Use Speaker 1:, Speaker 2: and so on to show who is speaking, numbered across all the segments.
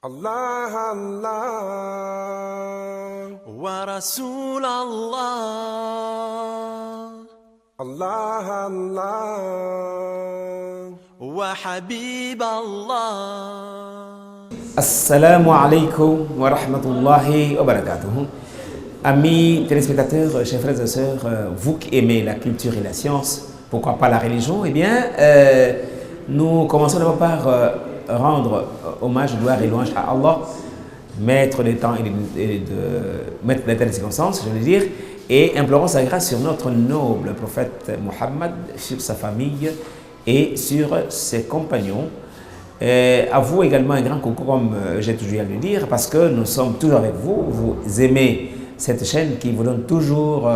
Speaker 1: Allah Allah
Speaker 2: wa Rasul Allah
Speaker 1: Allah Allah
Speaker 2: wa Habib Allah.
Speaker 3: Assalamu alaikum wa rahmatullahi wa barakatuh. Amis téléspectateurs, chers frères et sœurs, vous qui aimez la culture et la science, pourquoi pas la religion, eh bien, nous commençons d'abord par rendre hommage, gloire et louange à Allah, maître des temps et maître des temps et des circonstances, je veux dire, et implorons sa grâce sur notre noble prophète Muhammad, sur sa famille et sur ses compagnons. À vous également un grand coucou, comme j'ai toujours à le dire, parce que nous sommes toujours avec vous. Vous aimez cette chaîne qui vous donne toujours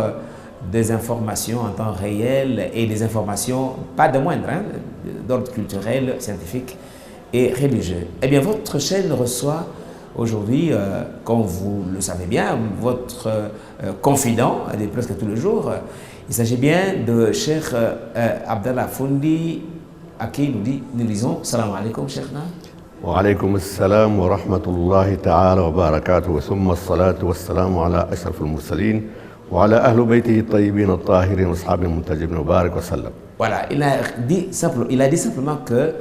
Speaker 3: des informations en temps réel et des informations, pas de moindre, hein, d'ordre culturel, scientifique et religieux. Eh bien, votre chaîne reçoit aujourd'hui, comme vous le savez bien, votre confident, presque tous les jours. Il s'agit bien de Cheikh Abdallah Fundi, à qui nous disons salam alaikum, Cheikhna.
Speaker 4: Wa alaykum assalam wa rahmatullahi ta'ala wa barakatuh. Thumma as-salatu was-salamu ala ashraf al-mursalin wa ala ahli baytihi at-tayyibin at-tahirin wa ashabihi al-muntajibin wa barik wa sallam. Voilà,
Speaker 3: il a dit simplement que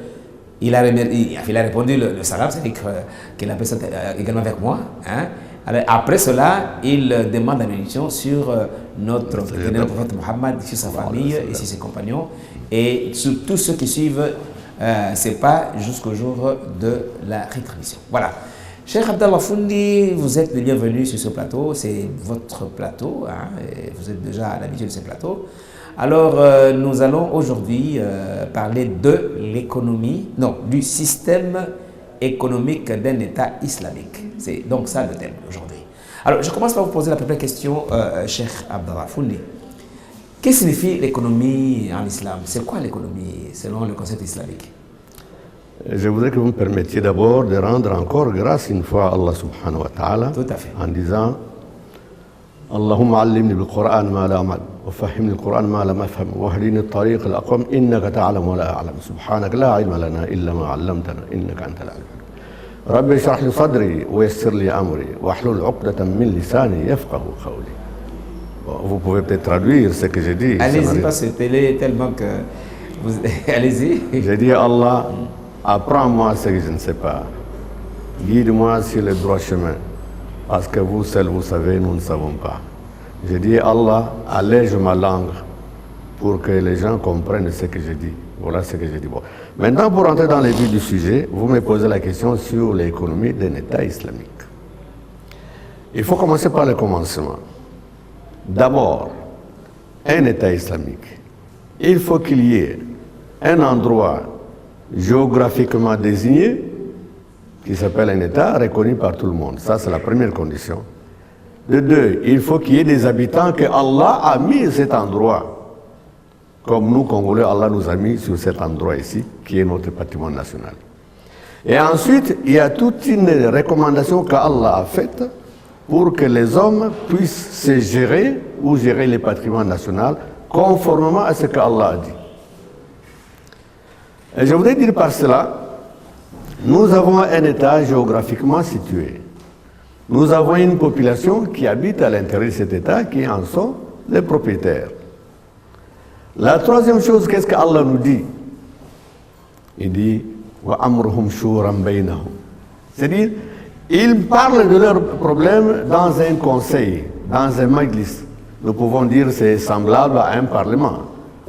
Speaker 3: il a répondu le salam, c'est-à-dire qu'il a fait ça également avec moi. Hein. Alors, après cela, il demande la bénédiction sur notre prophète Muhammad, sur sa famille et sur ses compagnons, et sur tous ceux qui suivent ses pas jusqu'au jour de la rétransmission. Voilà. Cheikh Abdallah Fundi, vous êtes le bienvenu sur ce plateau, c'est votre plateau, hein, et vous êtes déjà à l'habitude de ce plateau. Alors, nous allons aujourd'hui parler de l'économie, non, du système économique d'un État islamique. C'est donc ça le thème aujourd'hui. Alors, je commence par vous poser la première question, Cheikh Abdallah Fundi. Qu'est-ce que signifie l'économie en islam? C'est quoi l'économie selon le concept islamique?
Speaker 4: Je voudrais que vous me permettiez d'abord de rendre encore grâce une fois à Allah subhanahu wa ta'ala.
Speaker 3: Tout à fait.
Speaker 4: En disant Allahumma allimni bil Qur'an ma la amal wa fahimni al Qur'an ma la mafham wa ahdini at-tariq al-aqwam innaka ta'lamu wa la a'lam subhanaka la ilma lana illa ma 'allamtana innaka antal 'alim. Rabbi shrah li sadri wa yassir li amri wa ahlul 'uqdatan min lisani yafqahu qawli. Vous pouvez peut-être traduire ce que j'ai dit.
Speaker 3: Allez-y, parce que c'est tellement que vous... Allez-y.
Speaker 4: J'ai dit à Allah, apprends-moi ce que je ne sais pas. Guide-moi sur le droit chemin. Parce que vous seul, vous savez, nous ne savons pas. J'ai dit, Allah, allège ma langue pour que les gens comprennent ce que je dis. Voilà ce que j'ai dit. Bon. Maintenant, pour entrer dans les vifs du sujet, vous me posez la question sur l'économie d'un État islamique. Il faut commencer par le commencement. D'abord, un État islamique, il faut qu'il y ait un endroit géographiquement désigné qui s'appelle un État reconnu par tout le monde. Ça, c'est la première condition. De deux, il faut qu'il y ait des habitants que Allah a mis à cet endroit. Comme nous, Congolais, Allah nous a mis sur cet endroit ici, qui est notre patrimoine national. Et ensuite, il y a toute une recommandation qu'Allah a faite pour que les hommes puissent se gérer ou gérer les patrimoines nationaux conformément à ce qu'Allah a dit. Et je voudrais dire par cela, nous avons un État géographiquement situé. Nous avons une population qui habite à l'intérieur de cet État, qui en sont les propriétaires. La troisième chose, qu'est-ce qu'Allah nous dit? Il dit wa amruhum shuran bainahum. C'est-à-dire, ils parlent de leurs problèmes dans un conseil, dans un majlis. Nous pouvons dire que c'est semblable à un parlement.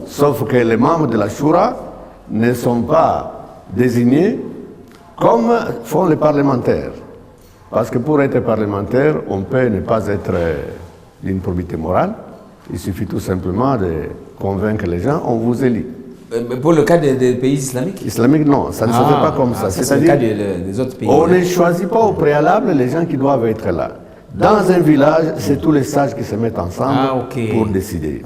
Speaker 4: Sauf que les membres de la Shura ne sont pas désignés comme font les parlementaires. Parce que pour être parlementaire, on peut ne pas être d'une probité morale. Il suffit tout simplement de convaincre les gens, on vous élit.
Speaker 3: Pour le cas des pays islamiques?
Speaker 4: Islamique, non, ça ne se fait pas comme ça.
Speaker 3: C'est le cas des autres pays.
Speaker 4: On ne choisit pas au préalable les gens qui doivent être là. Dans un village, c'est tous les sages qui se mettent ensemble pour décider.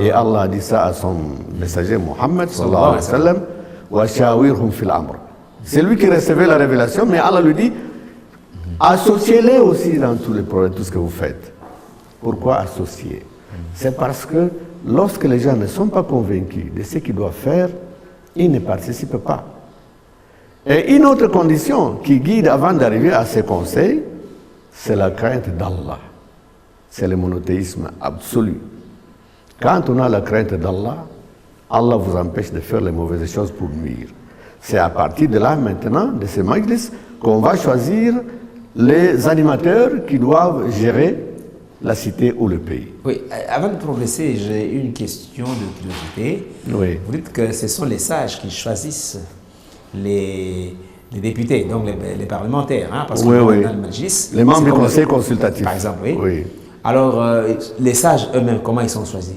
Speaker 4: Et Allah a dit ça à son messager Mohammed, sallallahu alayhi wa sallam, wa shawirhum fil amr. C'est lui qui recevait la révélation, mais Allah lui dit, associez-les aussi dans tous les projets, tout ce que vous faites. Pourquoi associer? C'est parce que lorsque les gens ne sont pas convaincus de ce qu'ils doivent faire, ils ne participent pas. Et une autre condition qui guide avant d'arriver à ces conseils, c'est la crainte d'Allah. C'est le monothéisme absolu. Quand on a la crainte d'Allah, Allah vous empêche de faire les mauvaises choses pour nuire. C'est à partir de là maintenant, de ces majlis, qu'on va choisir les animateurs qui doivent gérer la cité ou le pays.
Speaker 3: Oui, avant de progresser, j'ai une question de curiosité.
Speaker 4: Oui.
Speaker 3: Vous dites que ce sont les sages qui choisissent les députés, donc les parlementaires, hein, parce que
Speaker 4: Oui.
Speaker 3: dans le Majlis,
Speaker 4: Les membres
Speaker 3: c'est
Speaker 4: du
Speaker 3: comme
Speaker 4: conseil consultatif.
Speaker 3: par exemple, oui.
Speaker 4: Oui.
Speaker 3: Alors, les sages eux-mêmes, comment ils sont choisis?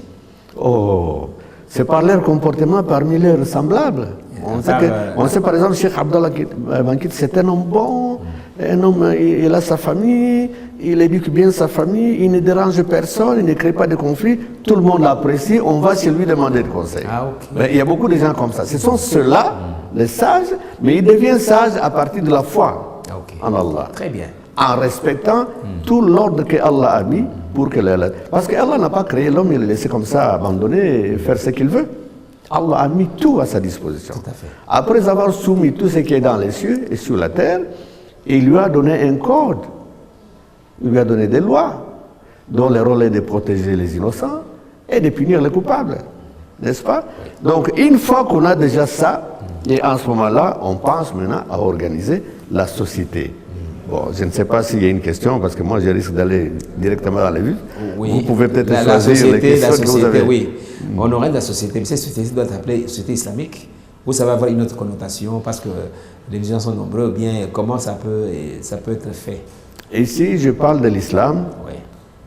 Speaker 4: Oh, c'est par leur comportement parmi leurs semblables. On sait par exemple, Cheikh Abdallah Bankit, c'est un homme bon, un homme, il a sa famille, il éduque bien sa famille, il ne dérange personne, il ne crée pas de conflit, tout le monde l'apprécie, on va chez lui demander de conseil.
Speaker 3: Ah, ok.
Speaker 4: Mais il y a beaucoup de gens comme ça. Ce sont ceux-là, les sages, mais ils deviennent sages à partir de la foi
Speaker 3: Ok.
Speaker 4: en Allah.
Speaker 3: Très bien.
Speaker 4: En respectant tout l'ordre que Allah a mis pour que parce que Allah n'a pas créé l'homme et le laissé comme ça abandonné et faire ce qu'il veut. Allah a mis tout à sa disposition.
Speaker 3: Tout à fait.
Speaker 4: Après avoir soumis tout ce qui est dans les cieux et sur la terre, il lui a donné un code. Il lui a donné des lois dont le rôle est de protéger les innocents et de punir les coupables. N'est-ce pas? Donc une fois qu'on a déjà ça, et en ce moment-là, on pense maintenant à organiser la société. Bon, je ne sais pas s'il y a une question, parce que moi je risque d'aller directement dans les vues.
Speaker 3: Oui.
Speaker 4: Vous pouvez peut-être
Speaker 3: la
Speaker 4: choisir
Speaker 3: société,
Speaker 4: les questions
Speaker 3: la
Speaker 4: que
Speaker 3: société,
Speaker 4: vous avez.
Speaker 3: oui. On aurait de la société, mais cette société doit s'appeler société islamique, ou ça va avoir une autre connotation, parce que les musulmans sont nombreux, ou bien comment ça peut être fait.
Speaker 4: Ici, je parle de l'islam,
Speaker 3: Oui,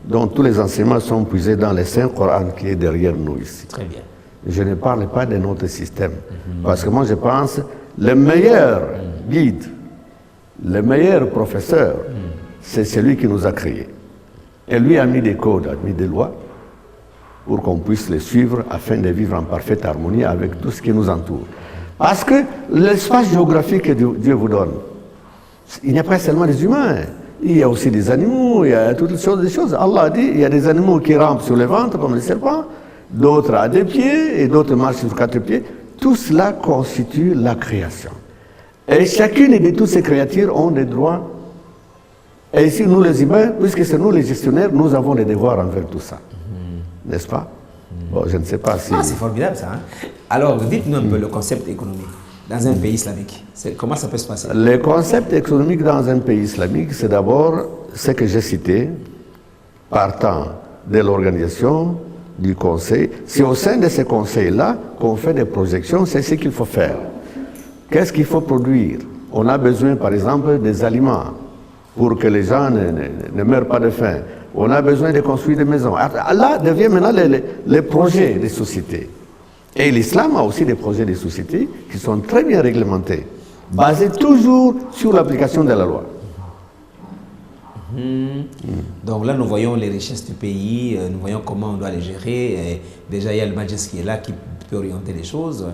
Speaker 4: dont tous les enseignements sont puisés dans les Saint Coran qui est derrière nous ici.
Speaker 3: très bien.
Speaker 4: Je ne parle pas de notre système. Parce que moi, je pense le meilleur guide, le meilleur professeur, c'est celui qui nous a créés. Et lui a mis des codes, a mis des lois pour qu'on puisse les suivre afin de vivre en parfaite harmonie avec tout ce qui nous entoure. Parce que l'espace géographique que Dieu vous donne, il n'y a pas seulement des humains. Il y a aussi des animaux, il y a toutes sortes de choses. Allah a dit, il y a des animaux qui rampent sur le ventre comme les serpents, d'autres à deux pieds et d'autres marchent sur quatre pieds. Tout cela constitue la création. Et chacune de toutes ces créatures ont des droits. Et ici, nous les humains, puisque c'est nous les gestionnaires, nous avons des devoirs envers tout ça. N'est-ce pas? Bon, je ne sais pas si...
Speaker 3: Ah, c'est formidable ça. Hein? Alors, dites-nous un peu le concept économique dans un pays islamique. Comment ça peut se passer?
Speaker 4: Le concept économique dans un pays islamique, c'est d'abord ce que j'ai cité, partant de l'organisation du conseil. C'est au sein de ces conseils-là qu'on fait des projections, c'est ce qu'il faut faire. Qu'est-ce qu'il faut produire? On a besoin, par exemple, des aliments pour que les gens ne meurent pas de faim. On a besoin de construire des maisons. Là devient maintenant les projets des sociétés. Et l'islam a aussi des projets de sociétés qui sont très bien réglementés, basés toujours sur l'application de la loi.
Speaker 3: Donc là, nous voyons les richesses du pays, nous voyons comment on doit les gérer. Et déjà, il y a le Majlis qui est là, qui peut orienter les choses.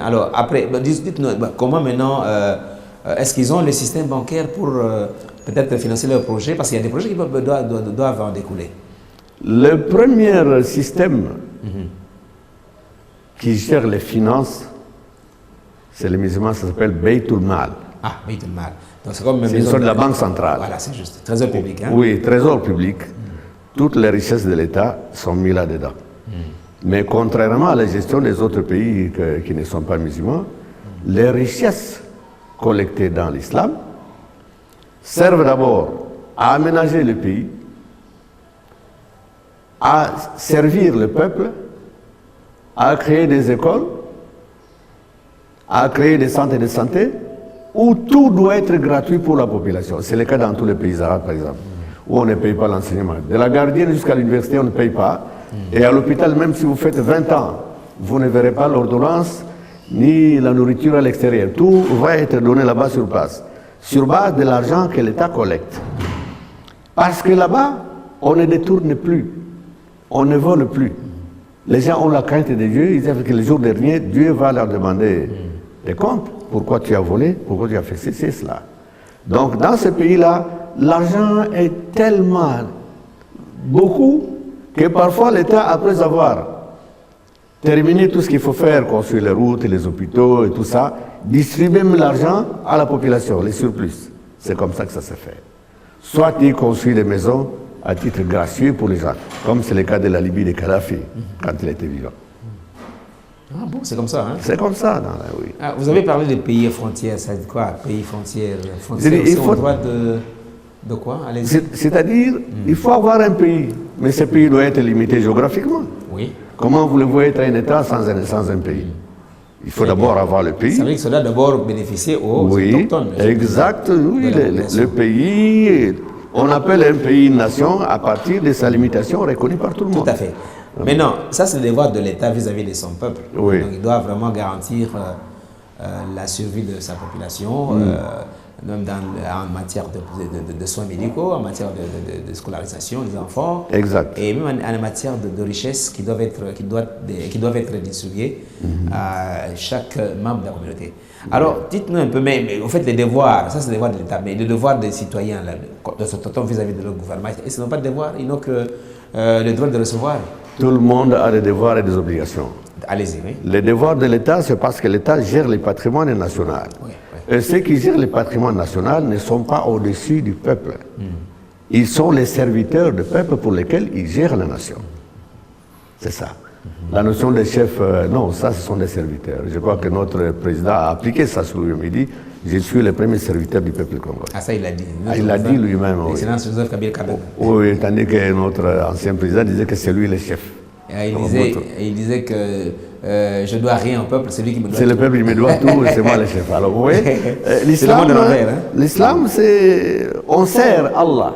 Speaker 3: Alors, après, dites-nous, comment maintenant, est-ce qu'ils ont le système bancaire pour peut-être financer leurs projets? Parce qu'il y a des projets qui doivent en découler.
Speaker 4: Le premier système qui gère les finances, c'est le musulman, ça s'appelle Baytul Mal.
Speaker 3: Ah, Baytul Mal. Donc c'est comme
Speaker 4: C'est une sorte de la banque centrale.
Speaker 3: Voilà, c'est juste. Trésor public. Hein?
Speaker 4: Oui, trésor public. Toutes les richesses de l'État sont mises là-dedans. Mais contrairement à la gestion des autres pays qui ne sont pas musulmans, les richesses collectées dans l'islam servent d'abord à aménager le pays, à servir le peuple, à créer des écoles, à créer des centres de santé, où tout doit être gratuit pour la population. C'est le cas dans tous les pays arabes, par exemple, où on ne paye pas l'enseignement. De la gardienne jusqu'à l'université, on ne paye pas. Et à l'hôpital, même si vous faites 20 ans, vous ne verrez pas l'ordonnance ni la nourriture à l'extérieur. Tout va être donné là-bas sur place, sur base de l'argent que l'État collecte. Parce que là-bas, on ne détourne plus, on ne vole plus. Les gens ont la crainte de Dieu, ils savent que le jour dernier, Dieu va leur demander des comptes. Pourquoi tu as volé? Pourquoi tu as fait ceci, cela? Donc, dans ce pays-là, l'argent est tellement beaucoup que parfois l'État, après avoir terminé tout ce qu'il faut faire, construire les routes, les hôpitaux et tout ça, distribuer l'argent à la population, les surplus. C'est comme ça que ça se fait. Soit il construit des maisons à titre gracieux pour les gens, comme c'est le cas de la Libye de Kadhafi, quand il était vivant.
Speaker 3: Ah bon, c'est comme ça, hein?
Speaker 4: C'est comme ça, oui.
Speaker 3: Ah, vous avez parlé de pays frontières, ça dit quoi? Pays frontières,
Speaker 4: Je dis, il faut...
Speaker 3: droit de quoi? Allez-y.
Speaker 4: C'est-à-dire, il faut avoir un pays, mais ce pays doit être limité géographiquement.
Speaker 3: Oui.
Speaker 4: Comment voulez-vous être un État sans un pays? Il faut d'abord avoir le pays.
Speaker 3: Ça veut dire que cela d'abord bénéficier aux autochtones.
Speaker 4: Exact, oui. Le pays, on appelle un pays une nation à partir de sa limitation reconnue par tout le monde.
Speaker 3: Tout à fait. Mais non, ça c'est le devoir de l'État vis-à-vis de son peuple.
Speaker 4: Oui.
Speaker 3: Donc il doit vraiment garantir la survie de sa population, même en matière de soins médicaux, en matière de scolarisation des enfants.
Speaker 4: Exact.
Speaker 3: Et même en matière de richesses qui doivent être distribuées à chaque membre de la communauté. Alors, dites-nous un peu, mais au fait, les devoirs, ça c'est le devoir de l'État, mais les devoirs des citoyens, de ce vis-à-vis de leur gouvernement, ils n'ont pas de devoir, ils n'ont que le droit de recevoir.
Speaker 4: Tout le monde a des devoirs et des obligations.
Speaker 3: Allez-y, oui.
Speaker 4: Les devoirs de l'État, c'est parce que l'État gère le patrimoine national.
Speaker 3: Oui,
Speaker 4: Et ceux qui gèrent le patrimoine national ne sont pas au-dessus du peuple. Ils sont les serviteurs du peuple pour lesquels ils gèrent la nation. C'est ça. La notion de chef, non, ça, ce sont des serviteurs. Je crois que notre président a appliqué ça sur lui-même. Il dit, je suis le premier serviteur du peuple congolais.
Speaker 3: Ah, ça, il l'a dit.
Speaker 4: Il l'a dit lui-même. Oui.
Speaker 3: Excellence Joseph Kabila Kabange.
Speaker 4: Oui, tandis que notre ancien président disait que c'est lui le chef.
Speaker 3: Il disait que je dois rien au peuple, c'est lui qui me doit.
Speaker 4: C'est le peuple qui me doit tout, c'est moi le chef. Alors, vous voyez, l'islam, c'est. On sert Allah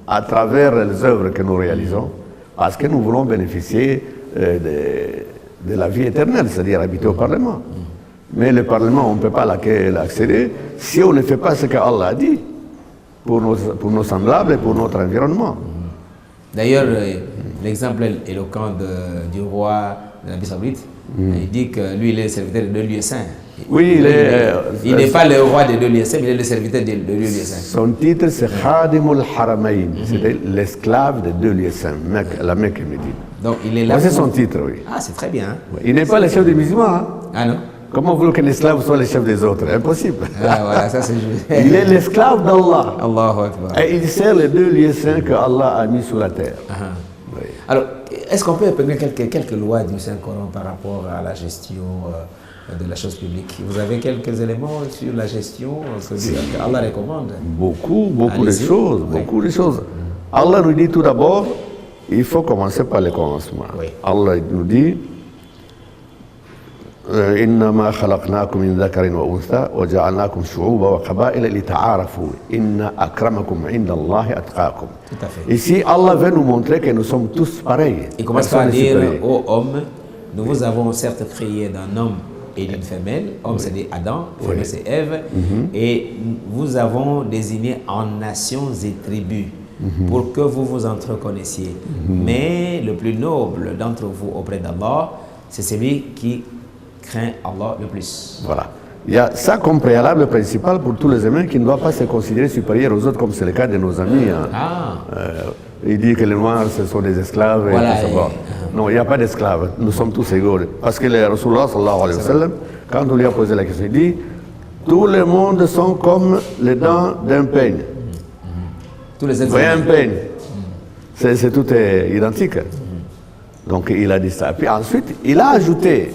Speaker 4: à travers les œuvres que nous réalisons, parce que nous voulons bénéficier de la vie éternelle, c'est-à-dire habiter au Parlement. Mais le Parlement, on ne peut pas l'accéder si on ne fait pas ce qu'Allah a dit pour nos semblables et pour notre environnement.
Speaker 3: D'ailleurs, l'exemple éloquent du roi de l'Arabie Saoudite, il dit que lui, il est le serviteur de deux lieux saints.
Speaker 4: Oui,
Speaker 3: il n'est pas le roi des deux lieux saints, mais il est le serviteur de deux lieux saints.
Speaker 4: Son titre, c'est Khadimul Haramayn, c'est l'esclave des deux lieux saints, la Mecque et Médine.
Speaker 3: Donc, il est là.
Speaker 4: C'est son titre, oui.
Speaker 3: Ah, c'est très bien.
Speaker 4: Oui. Il n'est pas le chef des musulmans. Hein?
Speaker 3: Ah non?
Speaker 4: Comment voulez-vous que l'esclave soit le chef des autres? Impossible.
Speaker 3: Ah, voilà, ça c'est juste.
Speaker 4: Il est l'esclave d'Allah.
Speaker 3: Allahu Akbar.
Speaker 4: Et il sert les deux lieux saints que Allah a mis sur la terre.
Speaker 3: Oui. Alors, est-ce qu'on peut épingler quelques lois du Saint-Coran par rapport à la gestion de la chose publique? Vous avez quelques éléments sur la gestion que Allah recommande?
Speaker 4: Beaucoup de choses. Beaucoup de choses. Allah nous dit tout d'abord, il faut commencer par le commencement.
Speaker 3: Oui.
Speaker 4: Allah nous dit إنما خلقناكم من ذكر وأنثى وجعلناكم شعوبا وقبائل لتعارفوا إن أكرمكم عند الله أتقاكم.
Speaker 3: Tout à fait.
Speaker 4: Ici, Allah veut nous montrer que nous sommes tous pareils.
Speaker 3: Il commence par dire ô homme, nous vous avons certes créé d'un homme et d'une femelle. Homme c'est Adam, femelle c'est Ève, et vous avons désigné en nations et tribus. Pour que vous vous entreconnaissiez. Mais le plus noble d'entre vous auprès d'Allah, c'est celui qui craint Allah le plus.
Speaker 4: Voilà. Il y a ça comme préalable principal pour tous les humains qui ne doivent pas se considérer supérieurs aux autres, comme c'est le cas de nos amis. Hein. Il dit que les Noirs, ce sont des esclaves.
Speaker 3: Voilà,
Speaker 4: et non, il n'y a pas d'esclaves. Nous sommes tous égaux. Parce que le Rasulullah, sallallahu alayhi wa sallam, quand on lui a posé la question, il dit tout le monde sont comme les dents d'un peigne.
Speaker 3: Tous les
Speaker 4: Vous voyez un peigne, c'est tout identique. Donc il a dit ça. Puis ensuite, il a ajouté,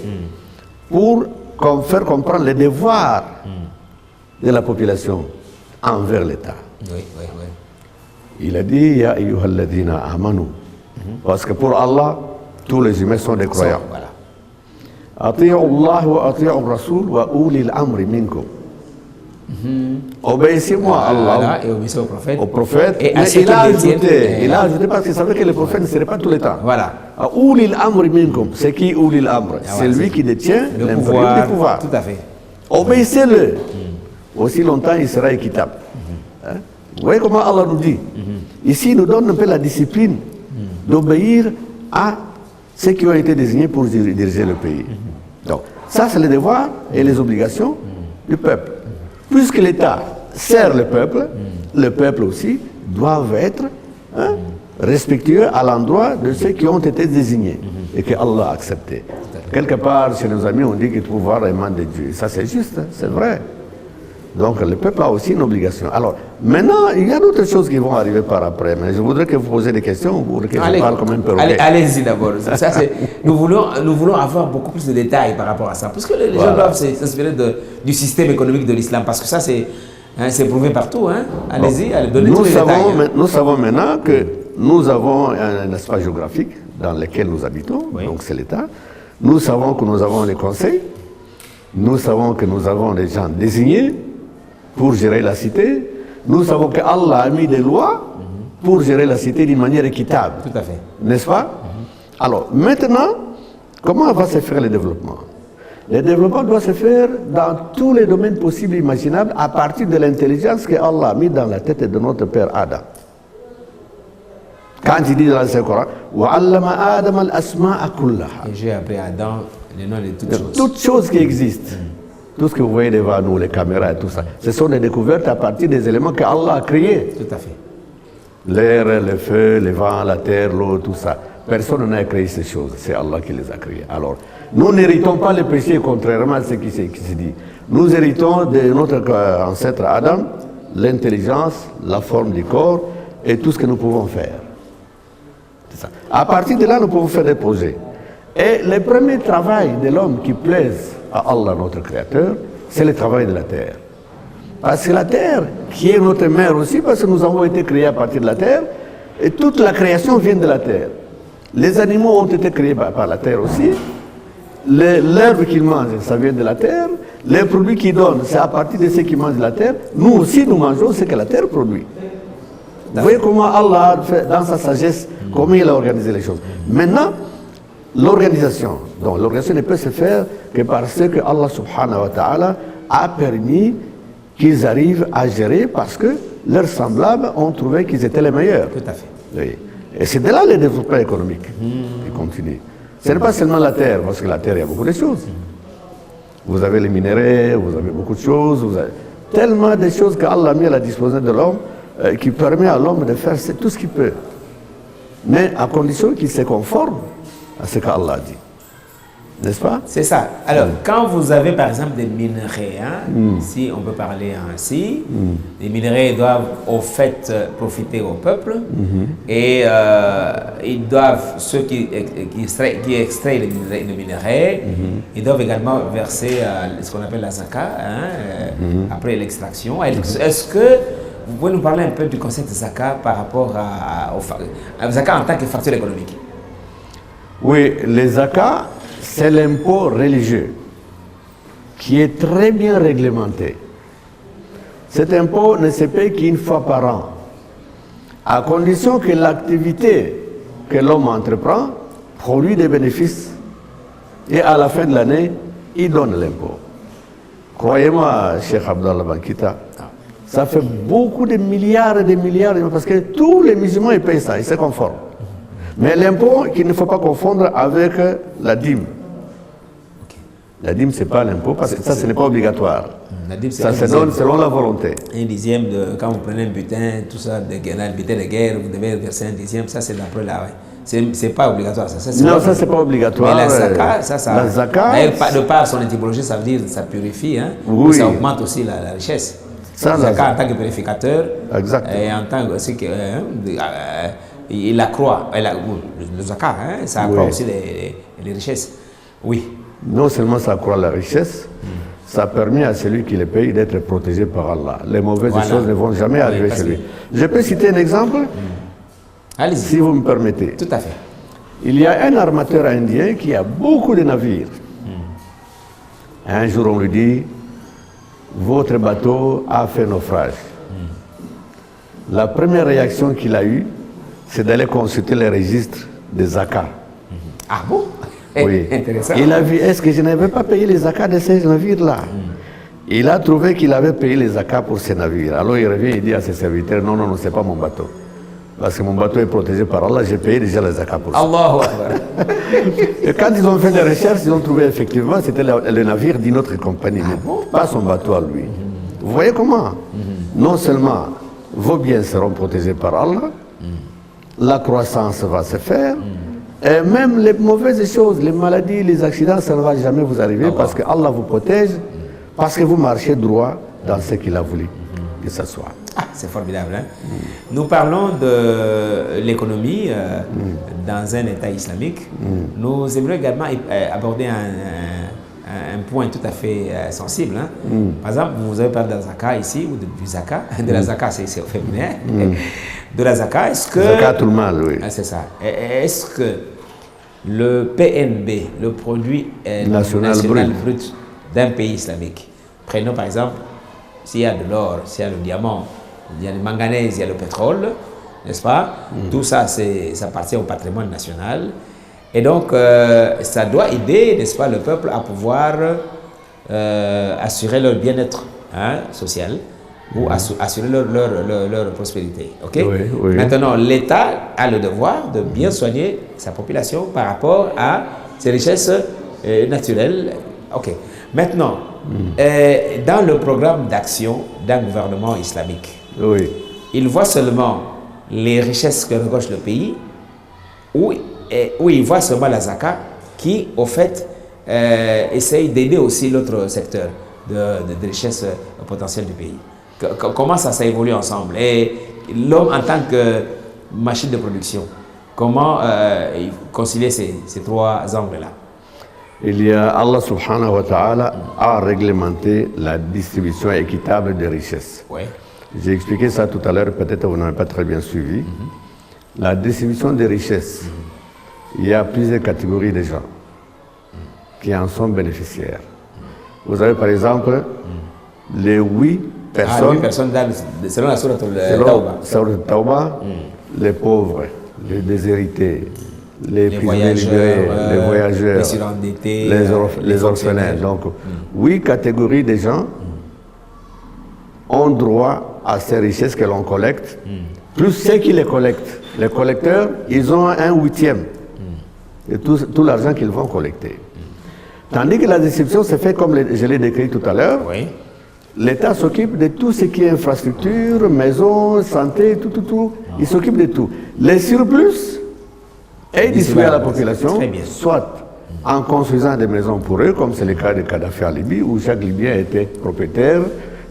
Speaker 4: pour faire comprendre les devoirs de la population envers l'État.
Speaker 3: Oui.
Speaker 4: Il a dit, Ya ayyuhalladhina amanu. Parce que pour Allah, tous les humains sont des croyants.
Speaker 3: Voilà.
Speaker 4: Ati'u Allah wa ati'u Rasul wa ulil amri minkum. Obéissez-moi à Allah,
Speaker 3: Voilà, et obéissez au prophète.
Speaker 4: Et
Speaker 3: à ceux
Speaker 4: il
Speaker 3: qui
Speaker 4: a
Speaker 3: le tiennent.
Speaker 4: ajouté parce qu'il savait que le prophète ne serait pas tout le temps.
Speaker 3: Voilà.
Speaker 4: Ulil amri minkum, c'est qui ulil amr? C'est lui qui détient
Speaker 3: le
Speaker 4: pouvoir.
Speaker 3: Tout à fait.
Speaker 4: Obéissez-le. Aussi longtemps il sera équitable. Hein? Vous voyez comment Allah nous dit? Ici, il nous donne un peu la discipline d'obéir à ceux qui ont été désignés pour diriger le pays. Donc, ça, c'est les devoirs et les obligations du peuple. Puisque l'État sert le peuple aussi doivent être respectueux à l'endroit de ceux qui ont été désignés et que Allah a accepté. Quelque part, chez nos amis, on dit qu'il faut voir les mains de Dieu. Ça, c'est juste, hein, c'est vrai. Donc, le peuple a aussi une obligation. Alors, maintenant, il y a d'autres choses qui vont arriver par après, mais je voudrais que vous posiez des questions pour que je parle comme un perroquet.
Speaker 3: Allez-y d'abord. Nous voulons avoir beaucoup plus de détails par rapport à ça, parce que les gens doivent s'inspirer du système économique de l'islam, parce que ça, c'est prouvé partout. Hein. Allez-y, donnez tous les détails.
Speaker 4: Nous savons maintenant que nous avons un espace géographique dans lequel nous habitons, donc c'est l'État. Nous savons que nous avons les conseils. Nous savons que nous avons des gens désignés pour gérer la cité. Nous savons que Allah a mis des lois pour gérer la cité d'une manière équitable.
Speaker 3: Tout à fait.
Speaker 4: N'est-ce pas? Alors, maintenant, comment va se faire le développement? Le développement doit se faire dans tous les domaines possibles et imaginables à partir de l'intelligence que Allah a mis dans la tête de notre père Adam. Quand il dit dans le Saint-Coran, وَعَلَّمَ آدَمَ الْأَسْمَاءَ كُلَّهَا.
Speaker 3: Et j'ai appris à Adam les noms de toutes choses.
Speaker 4: Toutes choses qui existent. Tout ce que vous voyez devant nous, les caméras et tout ça, ce sont des découvertes à partir des éléments que Allah a créés.
Speaker 3: Tout à fait.
Speaker 4: L'air, le feu, le vent, la terre, l'eau, tout ça. Personne n'a créé ces choses, c'est Allah qui les a créées. Alors, nous n'héritons pas les péchés, contrairement à ce qui se dit. Nous héritons de notre ancêtre Adam l'intelligence, la forme du corps et tout ce que nous pouvons faire. C'est ça. À partir de là, nous pouvons faire des projets. Et le premier travail de l'homme qui plaise à Allah, notre Créateur, c'est le travail de la terre. Parce que la terre, qui est notre mère aussi, parce que nous avons été créés à partir de la terre, et toute la création vient de la terre. Les animaux ont été créés par la terre aussi. L'herbe qu'ils mangent, ça vient de la terre. Les produits qu'ils donnent, c'est à partir de ceux qui mangent de la terre. Nous aussi, nous mangeons ce que la terre produit. Vous voyez comment Allah a fait, dans sa sagesse, comment il a organisé les choses. Maintenant, l'organisation. Donc l'organisation ne peut se faire que parce que Allah subhanahu wa ta'ala a permis qu'ils arrivent à gérer parce que leurs semblables ont trouvé qu'ils étaient les meilleurs.
Speaker 3: Tout à fait.
Speaker 4: Oui. Et c'est de là le développement économique qui continue. Ce n'est pas seulement la terre, parce que la terre, il y a beaucoup de choses. Vous avez les minéraux, vous avez beaucoup de choses, vous avez tellement de choses qu'Allah a mis à la disposition de l'homme qui permet à l'homme de faire tout ce qu'il peut. Mais à condition qu'il se conforme à ce qu'Allah dit. N'est-ce pas?
Speaker 3: C'est ça. Alors, quand vous avez par exemple des minerais, si on peut parler ainsi, les minerais doivent au fait profiter au peuple et ils doivent, ceux qui extraient les minerais, ils doivent également verser ce qu'on appelle la zaka après l'extraction. Est-ce que vous pouvez nous parler un peu du concept de zaka par rapport à zaka en tant que facteur économique?
Speaker 4: Oui, les zakat, c'est l'impôt religieux qui est très bien réglementé. Cet impôt ne se paye qu'une fois par an, à condition que l'activité que l'homme entreprend produit des bénéfices et à la fin de l'année, il donne l'impôt. Croyez-moi, Cheikh Abdallah Bankita, ça fait beaucoup de milliards et de milliards, parce que tous les musulmans ils payent ça, ils se conforment. Mais l'impôt qu'il ne faut pas confondre avec la dîme. La dîme, ce n'est pas l'impôt, parce que ça, ce n'est pas obligatoire.
Speaker 3: La dîme,
Speaker 4: ça se donne selon la volonté.
Speaker 3: Un dixième de, quand vous prenez un butin, tout ça, un butin de guerre, vous devez verser un dixième, ça c'est d'après là. C'est pas obligatoire. Ça,
Speaker 4: non, ça c'est pas obligatoire.
Speaker 3: Mais la zaka, ça
Speaker 4: la zaka,
Speaker 3: de par son étymologie, ça veut dire ça purifie, hein,
Speaker 4: oui.
Speaker 3: Ça augmente aussi la richesse.
Speaker 4: Ça,
Speaker 3: la zaka en tant que purificateur,
Speaker 4: exactement.
Speaker 3: Et en tant que il accroît, le zakat, ça accroît aussi les richesses. Oui.
Speaker 4: Non seulement ça accroît la richesse, ça permet à celui qui les paye d'être protégé par Allah. Les mauvaises choses ne vont jamais arriver chez lui. Je peux citer un exemple, si vous me permettez.
Speaker 3: Tout à fait.
Speaker 4: Il y a un armateur indien qui a beaucoup de navires. Un jour, on lui dit, votre bateau a fait naufrage. La première réaction qu'il a eue, c'est d'aller consulter les registres des zakats.
Speaker 3: Ah bon?
Speaker 4: Oui.
Speaker 3: Intéressant.
Speaker 4: Il a vu, est-ce que je n'avais pas payé les zakats de ces navires-là? Il a trouvé qu'il avait payé les zakats pour ces navires. Alors il revient et dit à ses serviteurs, non, non, non, c'est pas mon bateau. Parce que mon bateau est protégé par Allah, j'ai payé déjà les zakats pour ça.
Speaker 3: Allahu Akbar.
Speaker 4: Et quand ils ont fait des recherches, ils ont trouvé effectivement, c'était le navire d'une autre compagnie, pas son bateau à lui. Vous voyez comment? Non seulement vos biens seront protégés par Allah, la croissance va se faire. Et même les mauvaises choses, les maladies, les accidents, ça ne va jamais vous arriver parce que Allah vous protège, parce que vous marchez droit dans ce qu'il a voulu que ce soit.
Speaker 3: Ah, c'est formidable. Hein? Nous parlons de l'économie dans un État islamique. Nous aimerions également aborder un point tout à fait sensible. Hein? Par exemple, vous avez parlé de la zakat ici, ou du zakat. De la zakat, c'est au féminin. De la zakat, est-ce que...
Speaker 4: Zakat tout le mal, oui.
Speaker 3: Ah, c'est ça. Est-ce que le PNB, le produit national brut d'un pays islamique, prenons par exemple, s'il y a de l'or, s'il y a le diamant, il y a le manganèse, il y a le pétrole, n'est-ce pas? Tout ça, ça appartient au patrimoine national. Et donc, ça doit aider, n'est-ce pas, le peuple à pouvoir assurer leur bien-être social ou assurer leur prospérité. Okay?
Speaker 4: Oui, oui.
Speaker 3: Maintenant, l'État a le devoir de bien soigner sa population par rapport à ses richesses naturelles. Ok. Maintenant, dans le programme d'action d'un gouvernement islamique,
Speaker 4: Oui.
Speaker 3: il voit seulement les richesses que regorge le pays, ou il voit seulement la zakat qui, au fait, essaye d'aider aussi l'autre secteur de richesse potentielle du pays. Comment ça évolue ensemble? Et l'homme en tant que machine de production, comment concilier ces trois angles-là?
Speaker 4: Il y a Allah subhanahu wa ta'ala a réglementé la distribution équitable des richesses.
Speaker 3: Ouais.
Speaker 4: J'ai expliqué ça tout à l'heure, peut-être vous n'avez pas très bien suivi. La distribution des richesses, il y a plusieurs catégories de gens qui en sont bénéficiaires. Vous avez par exemple les 8 personnes,
Speaker 3: 8 personnes selon la sourate Tawbah.
Speaker 4: Sourate Tawbah, les pauvres, les déshérités, les prisonniers libérés, les voyageurs,
Speaker 3: les surendettés,
Speaker 4: les orphelins. Donc, 8 catégories de gens ont droit à ces richesses que l'on collecte, plus ceux qui les collectent. Les collecteurs, ils ont 1/8 de tout l'argent qu'ils vont collecter. Tandis que la distribution se fait comme je l'ai décrit tout à l'heure.
Speaker 3: Oui.
Speaker 4: L'État s'occupe de tout ce qui est infrastructure, maison, santé, tout. Il s'occupe de tout. Les surplus est distribué à la population, soit en construisant des maisons pour eux, comme c'est le cas de Kadhafi en Libye, où chaque Libyen était propriétaire,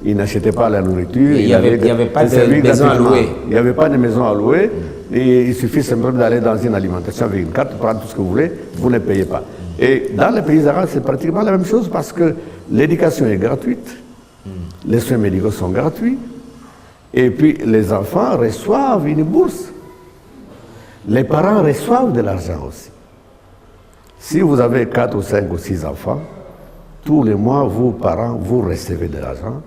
Speaker 4: il n'achetait pas la nourriture.
Speaker 3: Il n'y avait pas de maison à louer.
Speaker 4: Il n'y avait pas de maison à louer. Et il suffit simplement d'aller dans une alimentation avec une carte, prendre tout ce que vous voulez, vous ne payez pas. Et dans les pays arabes, c'est pratiquement la même chose parce que l'éducation est gratuite, les soins médicaux sont gratuits, et puis les enfants reçoivent une bourse. Les parents reçoivent de l'argent aussi. Si vous avez 4 ou 5 ou 6 enfants, tous les mois, vous, parents, vous recevez de l'argent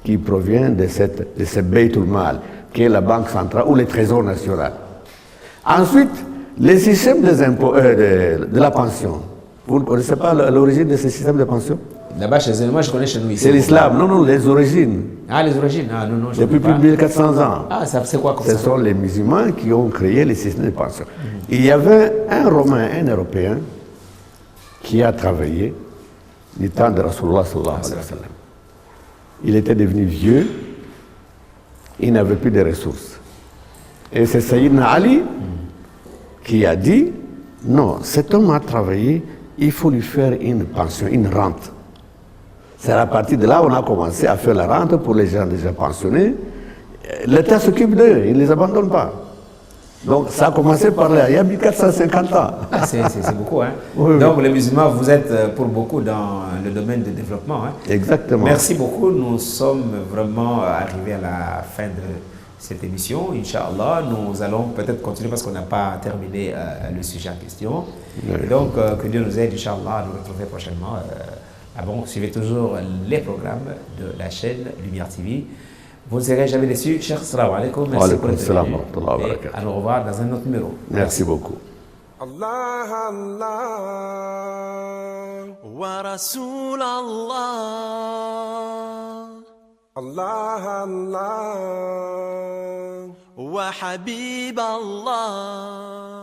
Speaker 4: qui provient de ce Beitul Mal, qui est la Banque centrale ou le Trésor national. Ensuite, le système des impôts, de la pension. Vous ne connaissez pas l'origine de ce système de pension?
Speaker 3: Là-bas, chez eux, moi je connais chez nous ici.
Speaker 4: C'est l'islam. Non, les origines.
Speaker 3: Ah, les origines? Ah, non, je
Speaker 4: depuis plus de 1400 ans.
Speaker 3: Ah, c'est quoi comme ça?
Speaker 4: Ce sont les musulmans qui ont créé le système de pension. Il y avait un Romain, un Européen, qui a travaillé du temps de Rasulullah sallallahu alayhi wa sallam. Il était devenu vieux, il n'avait plus de ressources. Et c'est Sayyidina Ali qui a dit, non, cet homme a travaillé, il faut lui faire une pension, une rente. C'est à partir de là qu'on a commencé à faire la rente pour les gens déjà pensionnés. L'État s'occupe d'eux, il ne les abandonne pas. Donc ça a commencé par là, il y a 1450 ans.
Speaker 3: Ah, c'est beaucoup, hein?
Speaker 4: Oui,
Speaker 3: donc les musulmans, vous êtes pour beaucoup dans le domaine du développement. Hein?
Speaker 4: Exactement.
Speaker 3: Merci beaucoup, nous sommes vraiment arrivés à la fin de cette émission. Inch'Allah, nous allons peut-être continuer parce qu'on n'a pas terminé le sujet en question. Oui. Et donc, que Dieu nous aide, Inch'Allah, à nous retrouver prochainement. Suivez toujours les programmes de la chaîne Lumière TV. Vous ne serez jamais déçus. Cheikh, salam alaikum. Merci pour votre venue. Et à nous revoir dans un autre numéro.
Speaker 4: Merci beaucoup.
Speaker 1: Allah, Allah.
Speaker 2: Wa Rasoul Allah.
Speaker 1: Allah, Allah.
Speaker 2: Wa Habib Allah.